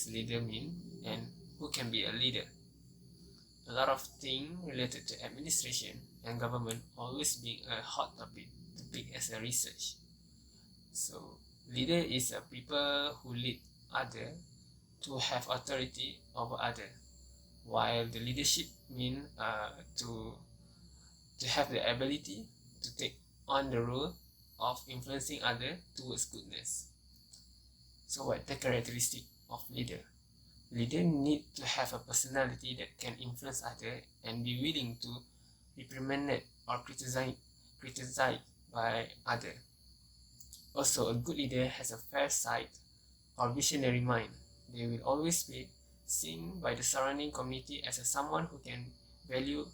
is leader mean and who can be a leader. A lot of things related to administration and government always being a hot topic to pick as a research. So leader is a people who lead other to have authority over other, while the leadership mean to have the ability to take on the role of influencing other towards goodness. So what the characteristic of leader? Leader need to have a personality that can influence other and be willing to be reprimanded or criticized by other. Also, a good leader has a fair sight or visionary mind. They will always be seen by the surrounding community as someone who can value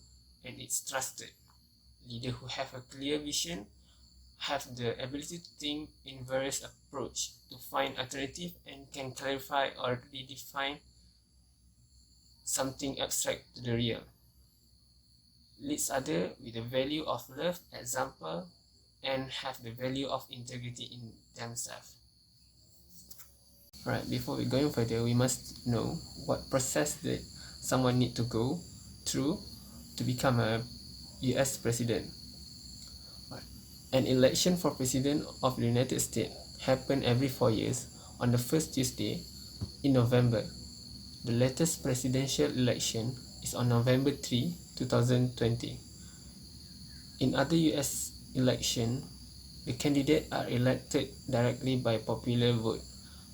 and is trusted. Leaders who have a clear vision have the ability to think in various approaches to find alternative and can clarify or redefine something abstract to the real. Leads others with the value of love, example, and have the value of integrity in themselves. Right, before we going further, we must know what process that someone need to go through to become a US president. Right. An election for president of the United States happen every 4 years on the first Tuesday in November. The latest presidential election is on November 3, 2020. In other US election, the candidates are elected directly by popular vote,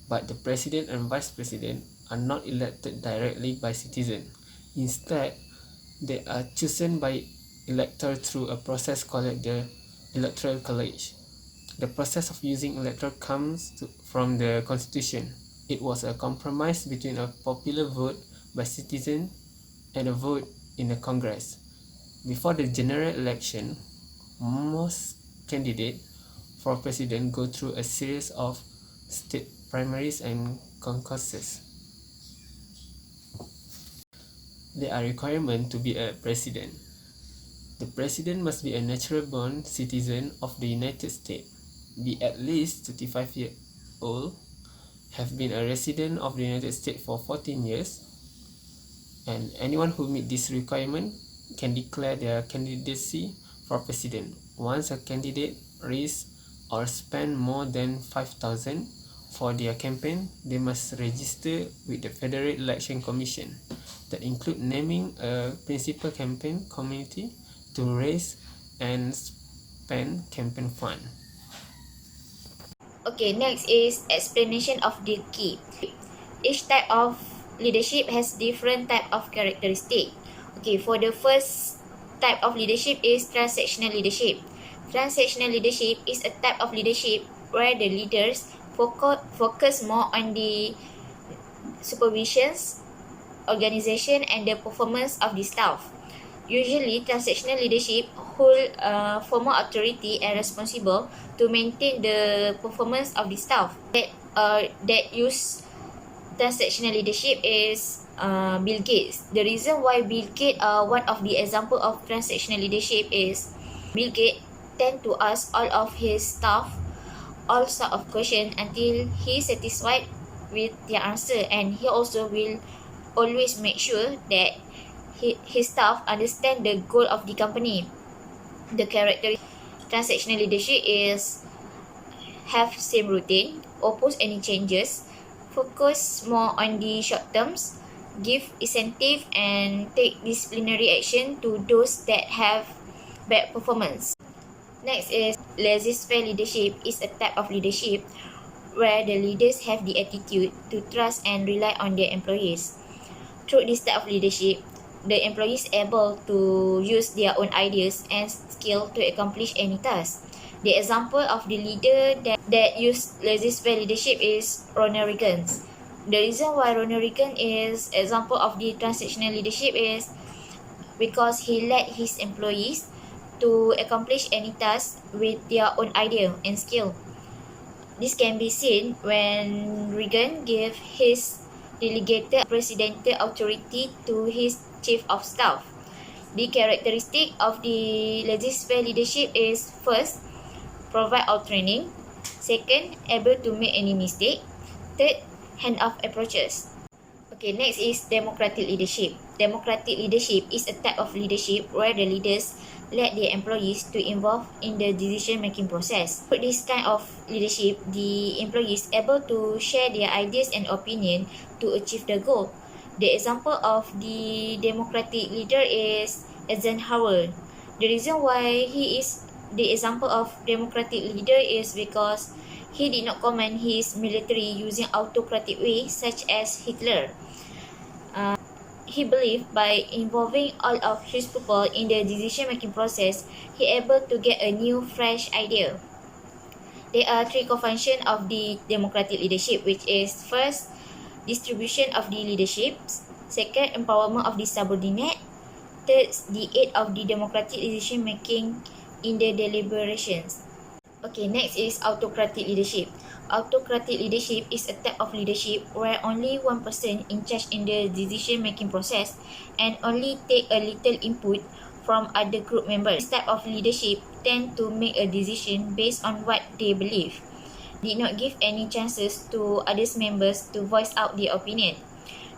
but the president and vice president are not elected directly by citizens. Instead, they are chosen by electors through a process called the Electoral College. The process of using electoral comes from the Constitution. It was a compromise between a popular vote by citizens and a vote in the Congress. Before the general election, most candidates for president go through a series of state primaries and caucuses. There are requirements to be a president. The president must be a natural-born citizen of the United States, be at least 35 years old, have been a resident of the United States for 14 years, and anyone who meets this requirement can declare their candidacy for president. Once a candidate raises or spends more than $5,000 for their campaign, they must register with the Federal Election Commission. That include naming a principal campaign committee to raise and spend campaign fund. Okay, next is explanation of the key. Each type of leadership has different type of characteristic. Okay, for the first type of leadership is transactional leadership. Transactional leadership is a type of leadership where the leaders focus more on the supervisions, organization, and the performance of the staff. Usually, transactional leadership hold formal authority and responsible to maintain the performance of the staff. That use transactional leadership is Bill Gates. The reason why Bill Gates one of the example of transactional leadership is Bill Gates tend to ask all of his staff all sort of questions until he satisfied with their answer, and he also will always make sure that his staff understand the goal of the company. The characteristic transactional leadership is have same routine, oppose any changes, focus more on the short terms, give incentive, and take disciplinary action to those that have bad performance. Next is laissez-faire leadership is a type of leadership where the leaders have the attitude to trust and rely on their employees. Through this type of leadership, the employees able to use their own ideas and skill to accomplish any task. The example of the leader that used laissez-faire leadership is Ronald Reagan. The reason why Ronald Reagan is example of the transactional leadership is because he led his employees to accomplish any task with their own idea and skill. This can be seen when Reagan gave his delegated presidential authority to his chief of staff. The characteristic of the laissez-faire leadership is first, provide all training. Second, able to make any mistake. Third, hand-off approaches. Okay, next is democratic leadership. Democratic leadership is a type of leadership where the leaders let their employees to involve in the decision-making process. Through this kind of leadership, the employees able to share their ideas and opinion to achieve the goal. The example of the democratic leader is Eisenhower. The reason why he is the example of democratic leader is because he did not command his military using autocratic ways such as Hitler. He believed by involving all of his people in the decision-making process, he able to get a new, fresh idea. There are three co-functions of the democratic leadership, which is first, distribution of the leadership, second, empowerment of the subordinate, third, the aid of the democratic decision-making in the deliberations. Okay, next is autocratic leadership. Autocratic leadership is a type of leadership where only one person in charge in the decision-making process and only take a little input from other group members. This type of leadership tend to make a decision based on what they believe. Did not give any chances to other members to voice out their opinion.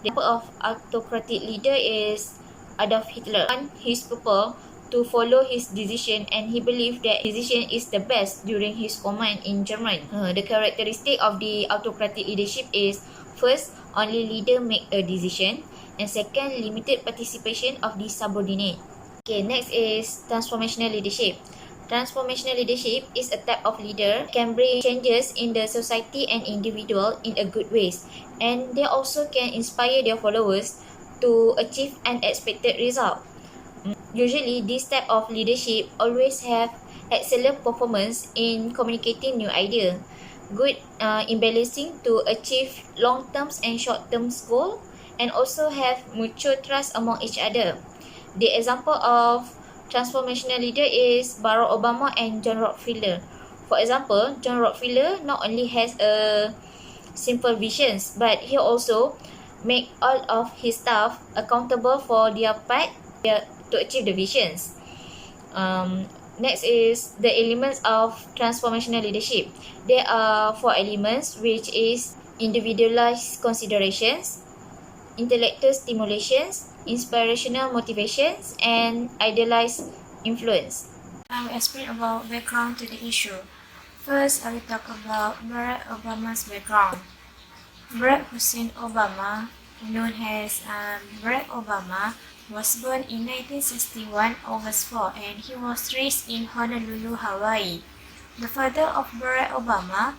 The example of autocratic leader is Adolf Hitler. He wanted his people to follow his decision and he believed that decision is the best during his command in Germany. The characteristic of the autocratic leadership is first, only leader make a decision, and second, limited participation of the subordinate. Okay, next is transformational leadership. Transformational leadership is a type of leader can bring changes in the society and individual in a good ways, and they also can inspire their followers to achieve unexpected result. Usually, this type of leadership always have excellent performance in communicating new idea, good in balancing to achieve long-term and short-term goal, and also have mutual trust among each other. The example of transformational leader is Barack Obama and John Rockefeller. For example, John Rockefeller not only has a simple visions, but he also make all of his staff accountable for their part to achieve the visions. Next is the elements of transformational leadership. There are four elements, which is individualized considerations, intellectual stimulations, inspirational motivations, and idealized influence. I will explain about background to the issue. First, I will talk about Barack Obama's background. Barack Hussein Obama, known as Barack Obama, was born in 1961 August 4 and he was raised in Honolulu, Hawaii. The father of Barack Obama,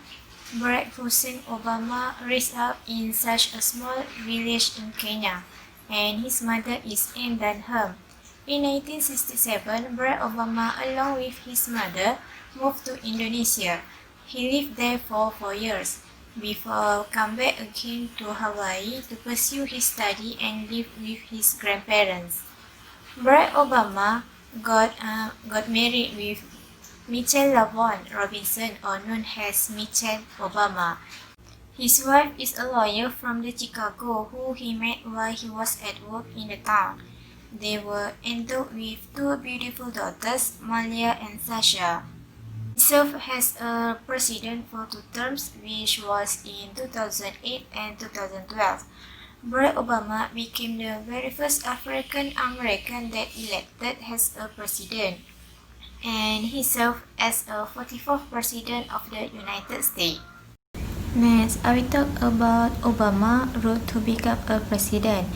Barack Hussein Obama, raised up in such a small village in Kenya, and his mother is Anne Dunham. In 1967, Barack Obama, along with his mother, moved to Indonesia. He lived there for 4 years before come back again to Hawaii to pursue his study and live with his grandparents. Barack Obama got married with Michelle Lavon Robinson, or known as Michelle Obama. His wife is a lawyer from the Chicago who he met while he was at work in the town. They were endowed with two beautiful daughters, Malia and Sasha. He served as a president for 2 terms, which was in 2008 and 2012. Barack Obama became the very first African American that elected as a president, and he served as a 44th president of the United States. Next, I will talk about Obama's road to become a president.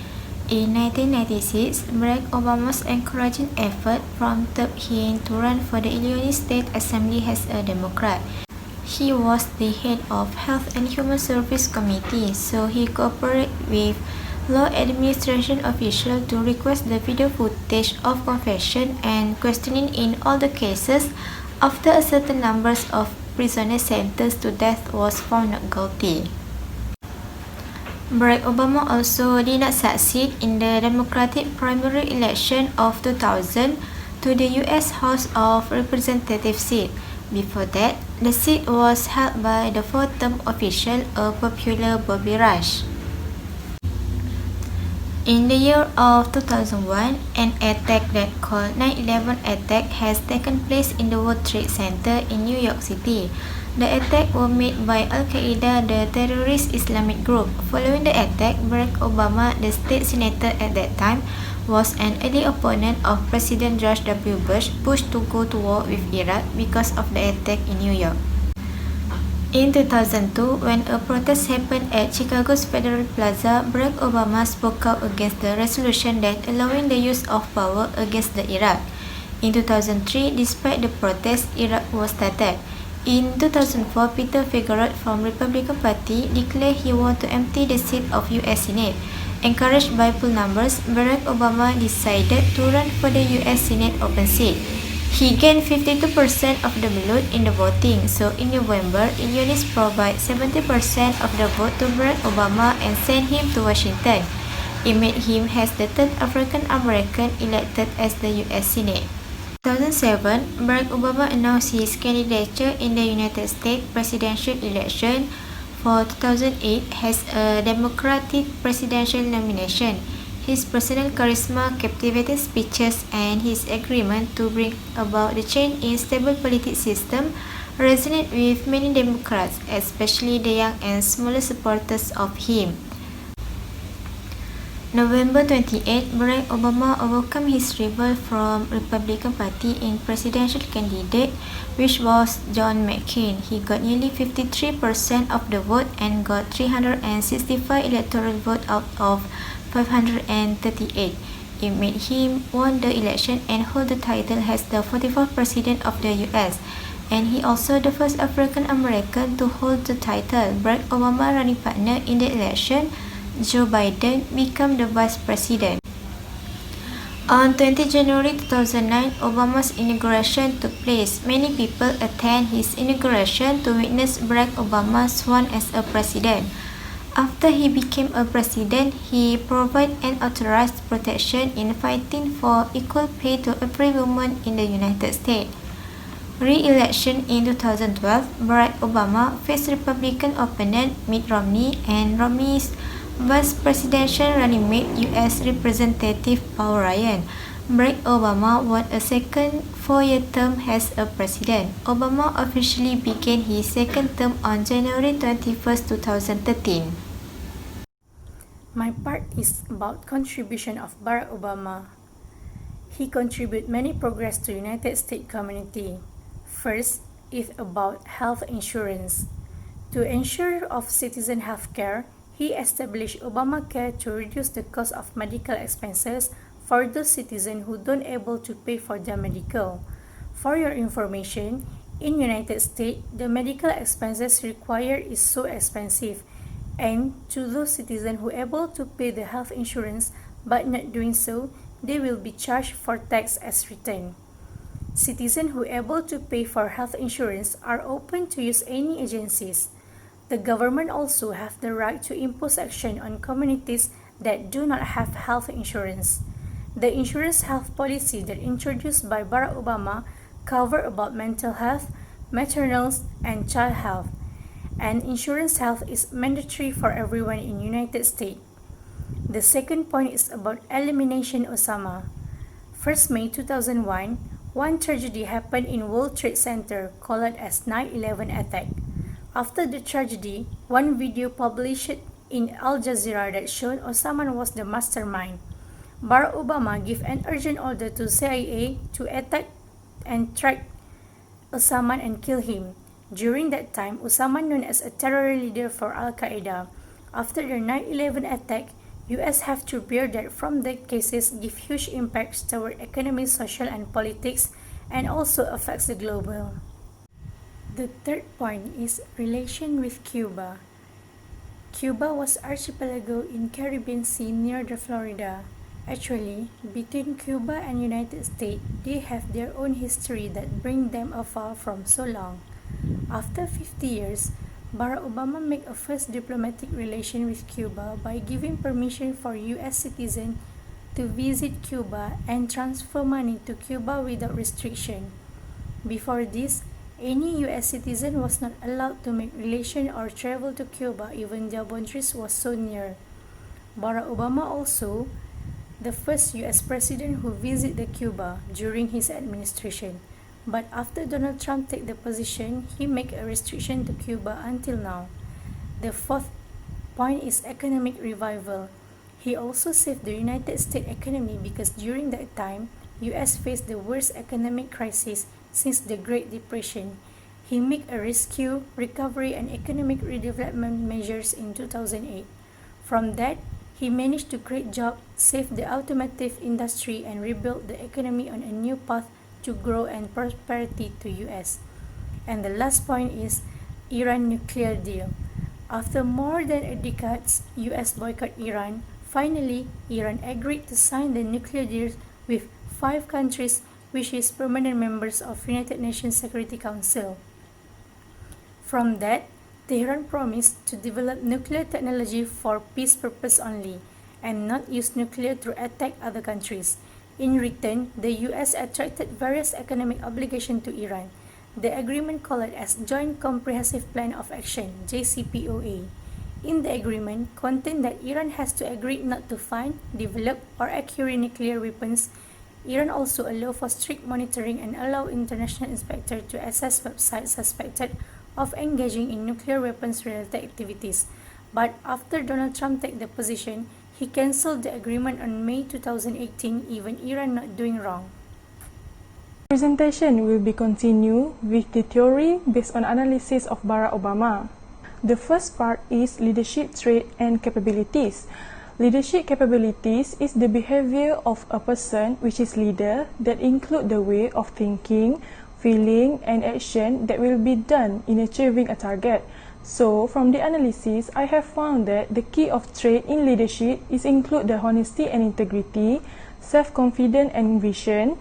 In 1996, Barack Obama's encouraging effort prompted him to run for the Illinois State Assembly as a Democrat. He was the head of Health and Human Service Committee, so he cooperated with law administration officials to request the video footage of confession and questioning in all the cases after a certain number of prisoners sentenced to death was found not guilty. Barack Obama also did not succeed in the Democratic primary election of 2000 to the U.S. House of Representatives seat. Before that, the seat was held by the 4th-term official, a popular Bobby Rush. In the year of 2001, an attack that called 9/11 attack has taken place in the World Trade Center in New York City. The attack was made by Al-Qaeda, the terrorist Islamic group. Following the attack, Barack Obama, the state senator at that time, was an early opponent of President George W. Bush, pushed to go to war with Iraq because of the attack in New York. In 2002, when a protest happened at Chicago's Federal Plaza, Barack Obama spoke out against the resolution that allowing the use of power against the Iraq. In 2003, despite the protest, Iraq was started. In 2004, Peter Figueroa from Republican Party declared he wanted to empty the seat of US Senate. Encouraged by poll numbers, Barack Obama decided to run for the US Senate open seat. He gained 52% of the vote in the voting, so in November, unionists provided 70% of the vote to Barack Obama and sent him to Washington. It made him as the third African American elected as the US Senate. In 2007, Barack Obama announced his candidature in the United States presidential election for 2008 as a Democratic presidential nomination. His personal charisma, captivating speeches, and his agreement to bring about the change in stable political system resonate with many Democrats, especially the young and smaller supporters of him. November 28, Barack Obama overcame his rival from Republican Party in presidential candidate, which was John McCain. He got nearly 53% of the vote and got 365 electoral votes out of 538. It made him won the election and hold the title as the 44th President of the US. And he also the first African American to hold the title. Barack Obama running partner in the election, Joe Biden, became the Vice President. On 20 January 2009, Obama's inauguration took place. Many people attend his inauguration to witness Barack Obama sworn as a president. After he became a president, he provided and authorized protection in fighting for equal pay to every woman in the United States. Re-election in 2012, Barack Obama faced Republican opponent Mitt Romney and Romney's vice presidential running mate U.S. Representative Paul Ryan. Barack Obama won a second four-year term as a president. Obama officially began his second term on January 21, 2013. My part is about contribution of Barack Obama. He contributed many progress to United States community. First is about health insurance. To ensure of citizen health care, he established Obamacare to reduce the cost of medical expenses for those citizens who don't able to pay for their medical. For your information, in United States, the medical expenses required is so expensive, and to those citizens who are able to pay the health insurance but not doing so, they will be charged for tax as return. Citizens who are able to pay for health insurance are open to use any agencies. The government also have the right to impose action on communities that do not have health insurance. The insurance health policy that introduced by Barack Obama cover about mental health, maternal and child health, and insurance health is mandatory for everyone in United States. The second point is about elimination Osama. 1st May 2001, one tragedy happened in World Trade Center called as 9/11 attack. After the tragedy, one video published in Al Jazeera that showed Osama was the mastermind. Barack Obama gave an urgent order to CIA to attack and track Osama and kill him. During that time, Osama known as a terror leader for Al-Qaeda. After the 9/11 attack, US have to bear that from the cases give huge impacts toward economy, social and politics, and also affects the global. The third point is relation with Cuba. Cuba was archipelago in Caribbean Sea near the Florida. Actually, between Cuba and United States, they have their own history that bring them afar from so long. After 50 years, Barack Obama made a first diplomatic relation with Cuba by giving permission for US citizens to visit Cuba and transfer money to Cuba without restriction. Before this, any US citizen was not allowed to make relation or travel to Cuba even their boundaries was so near. Barack Obama also the first US president who visited Cuba during his administration. But after Donald Trump take the position, he make a restriction to Cuba until now. The fourth point is economic revival. He also saved the United States economy because during that time, US faced the worst economic crisis since the Great Depression. He made a rescue, recovery and economic redevelopment measures in 2008. From that, he managed to create jobs, save the automotive industry and rebuild the economy on a new path to grow and prosperity to US. And the last point is Iran nuclear deal. After more than a decade, US boycott Iran. Finally, Iran agreed to sign the nuclear deal with 5 countries which is permanent members of United Nations Security Council. From that, Tehran promised to develop nuclear technology for peace purpose only and not use nuclear to attack other countries. In return, the US attracted various economic obligations to Iran. The agreement called as Joint Comprehensive Plan of Action (JCPOA). In the agreement, contained that Iran has to agree not to find, develop, or acquire nuclear weapons. Iran also allow for strict monitoring and allow international inspectors to access websites suspected of engaging in nuclear weapons-related activities. But after Donald Trump took the position, he cancelled the agreement on May 2018, even Iran not doing wrong. Presentation will be continued with the theory based on analysis of Barack Obama. The first part is leadership trait and capabilities. Leadership capabilities is the behavior of a person which is leader that include the way of thinking, feeling and action that will be done in achieving a target. So, from the analysis, I have found that the key of trait in leadership is include the honesty and integrity, self-confidence and vision,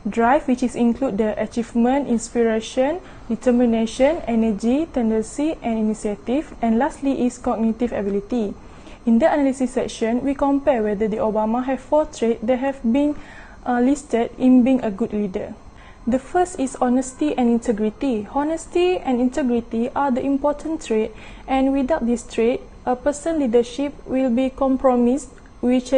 drive which is include the achievement, inspiration, determination, energy, tendency and initiative, and lastly is cognitive ability. In the analysis section, we compare whether the Obama have 4 traits that have been listed in being a good leader. The first is honesty and integrity. Honesty and integrity are the important trait, and without this trait, a person's leadership will be compromised, which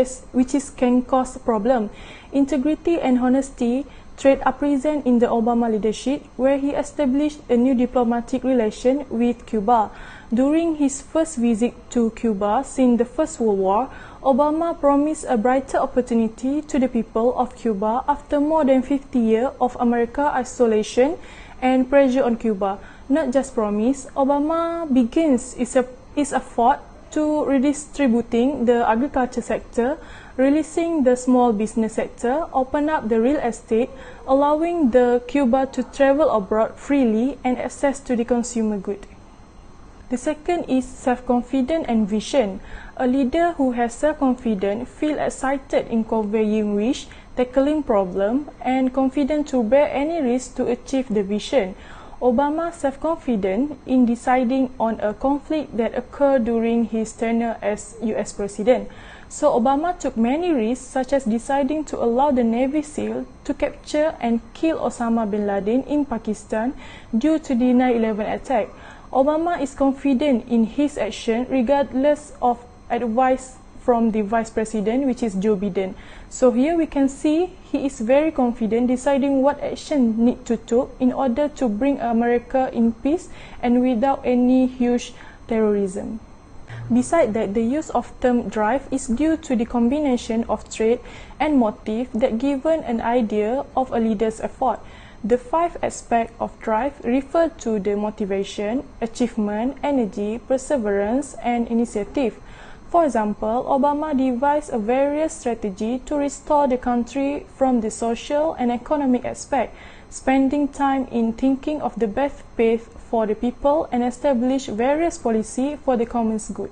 can cause problem. Integrity and honesty trait are present in the Obama leadership, where he established a new diplomatic relation with Cuba. During his first visit to Cuba since the First World War, Obama promised a brighter opportunity to the people of Cuba after more than 50 years of American isolation and pressure on Cuba. Not just promise, Obama begins its effort to redistributing the agriculture sector, releasing the small business sector, open up the real estate, allowing the Cuba to travel abroad freely and access to the consumer good. The second is self-confidence and vision. A leader who has self-confidence feels excited in conveying wish, tackling problem, and confident to bear any risk to achieve the vision. Obama's self-confidence in deciding on a conflict that occurred during his tenure as US President. So Obama took many risks, such as deciding to allow the Navy SEAL to capture and kill Osama bin Laden in Pakistan due to the 9/11 attack. Obama is confident in his action regardless of advice from the Vice President, which is Joe Biden. So here we can see he is very confident deciding what action need to take in order to bring America in peace and without any huge terrorism. Besides that, the use of term drive is due to the combination of trait and motive that given an idea of a leader's effort. The 5 aspects of drive refer to the motivation, achievement, energy, perseverance, and initiative. For example, Obama devised a various strategy to restore the country from the social and economic aspect, spending time in thinking of the best path for the people and establish various policy for the common good.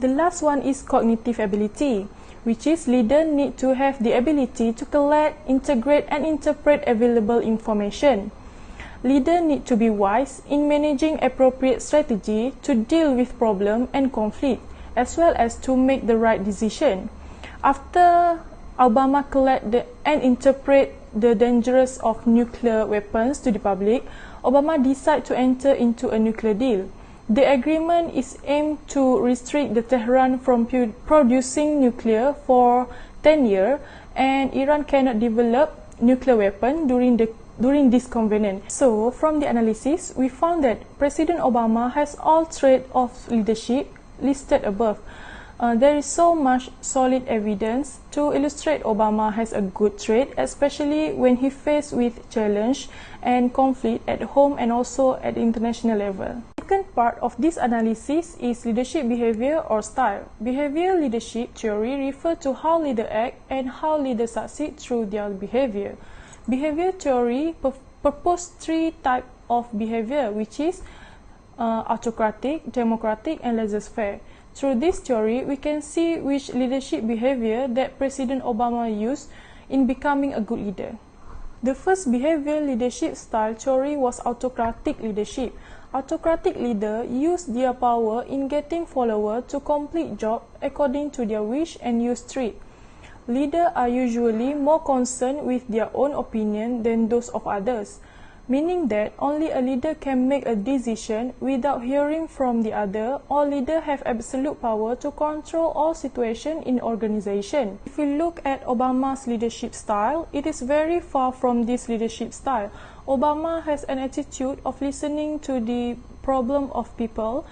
The last one is cognitive ability, which is leader need to have the ability to collect, integrate and interpret available information. Leader need to be wise in managing appropriate strategy to deal with problem and conflict, as well as to make the right decision. After Obama collect and interpret the dangers of nuclear weapons to the public, Obama decided to enter into a nuclear deal. The agreement is aimed to restrict the Tehran from producing nuclear for 10 years, and Iran cannot develop nuclear weapon during the during this covenant. So, from the analysis, we found that President Obama has all traits of leadership listed above. There is so much solid evidence to illustrate Obama has a good trait, especially when he faced with challenge and conflict at home and also at international level. The second part of this analysis is leadership behavior or style. Behavioral leadership theory refers to how leaders act and how leaders succeed through their behavior. Behavior theory proposes three types of behavior, which is autocratic, democratic, and laissez-faire. Through this theory, we can see which leadership behavior that President Obama used in becoming a good leader. The first behavioral leadership style theory was autocratic leadership. Autocratic leaders use their power in getting followers to complete jobs according to their wish and use threat. Leaders are usually more concerned with their own opinion than those of others, meaning that only a leader can make a decision without hearing from the other. All leaders have absolute power to control all situations in organization. If we look at Obama's leadership style, it is very far from this leadership style. Obama has an attitude of listening to the problem of people.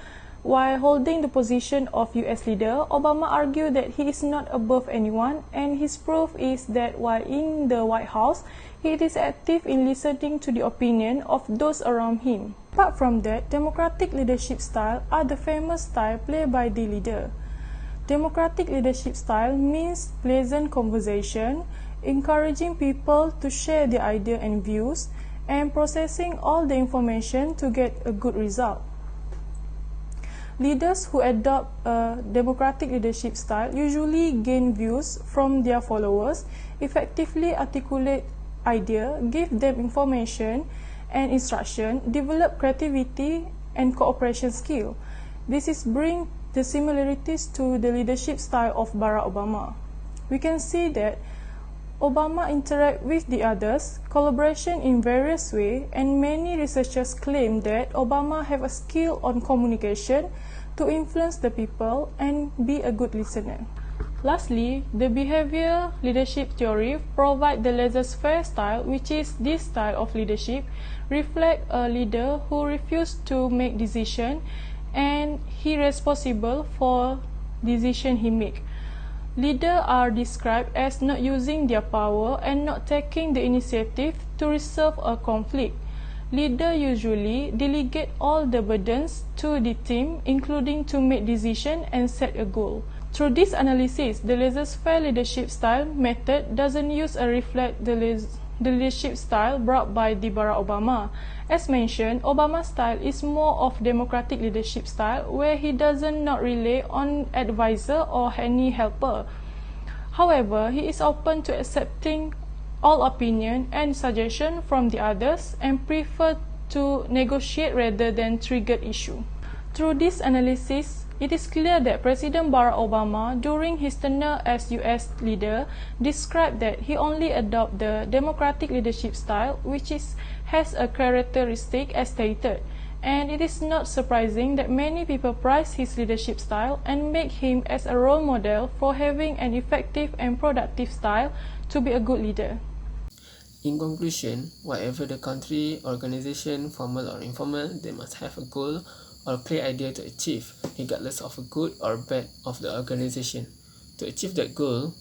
While holding the position of US leader, Obama argued that he is not above anyone, and his proof is that while in the White House, he is active in listening to the opinion of those around him. Apart from that, democratic leadership style are the famous style played by the leader. Democratic leadership style means pleasant conversation, encouraging people to share their ideas and views, and processing all the information to get a good result. Leaders who adopt a democratic leadership style usually gain views from their followers, effectively articulate ideas, give them information and instruction, develop creativity and cooperation skill. This is bring the similarities to the leadership style of Barack Obama. We can see that Obama interact with the others, collaboration in various ways, and many researchers claim that Obama have a skill on communication to influence the people and be a good listener. Lastly, the behavior leadership theory provide the laissez-faire style, which is this style of leadership reflect a leader who refused to make decision and he responsible for decision he make. Leaders are described as not using their power and not taking the initiative to resolve a conflict. Leaders usually delegate all the burdens to the team, including to make decisions and set a goal. Through this analysis, the laissez-faire leadership style method doesn't use or reflect the leadership style brought by the Barack Obama. As mentioned, Obama's style is more of democratic leadership style, where he doesn't not rely on advisor or any helper. However, he is open to accepting all opinion and suggestion from the others and prefer to negotiate rather than trigger issue. Through this analysis, it is clear that President Barack Obama, during his tenure as US leader, described that he only adopted the democratic leadership style, which has a characteristic as stated. And it is not surprising that many people prize his leadership style and make him as a role model for having an effective and productive style to be a good leader. In conclusion, whatever the country, organization, formal or informal, they must have a goal or clear idea to achieve, regardless of a good or bad of the organization. To achieve that goal,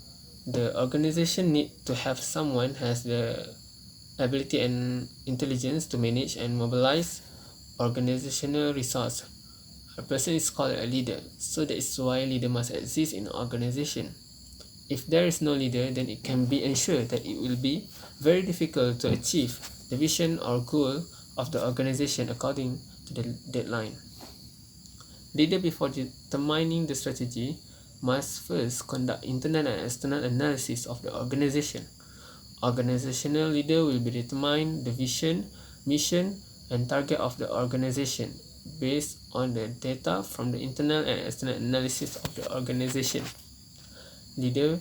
the organization need to have someone has the ability and intelligence to manage and mobilize organizational resource. A person is called a leader, so that is why leader must exist in an organization. If there is no leader, then it can be ensured that it will be very difficult to achieve the vision or goal of the organization according to the deadline. Leader, before determining the strategy, must first conduct internal and external analysis of the organization. Organizational leader will be determine the vision, mission, and target of the organization based on the data from the internal and external analysis of the organization. Leader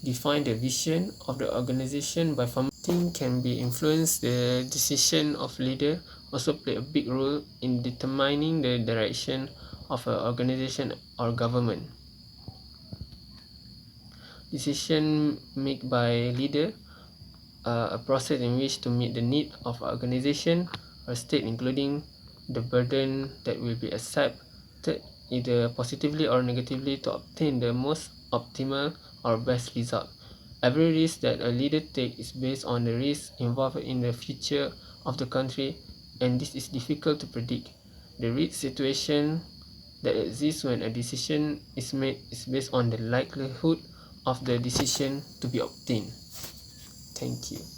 define the vision of the organization by formatting can be influenced. The decision of leader also play a big role in determining the direction of an organization or government. Decision made by leader a process in which to meet the need of an organization or state, including the burden that will be accepted either positively or negatively to obtain the most optimal or best result. Every risk that a leader takes is based on the risk involved in the future of the country, and this is difficult to predict. The risk situation that exists when a decision is made is based on the likelihood of the decision to be obtained. Thank you.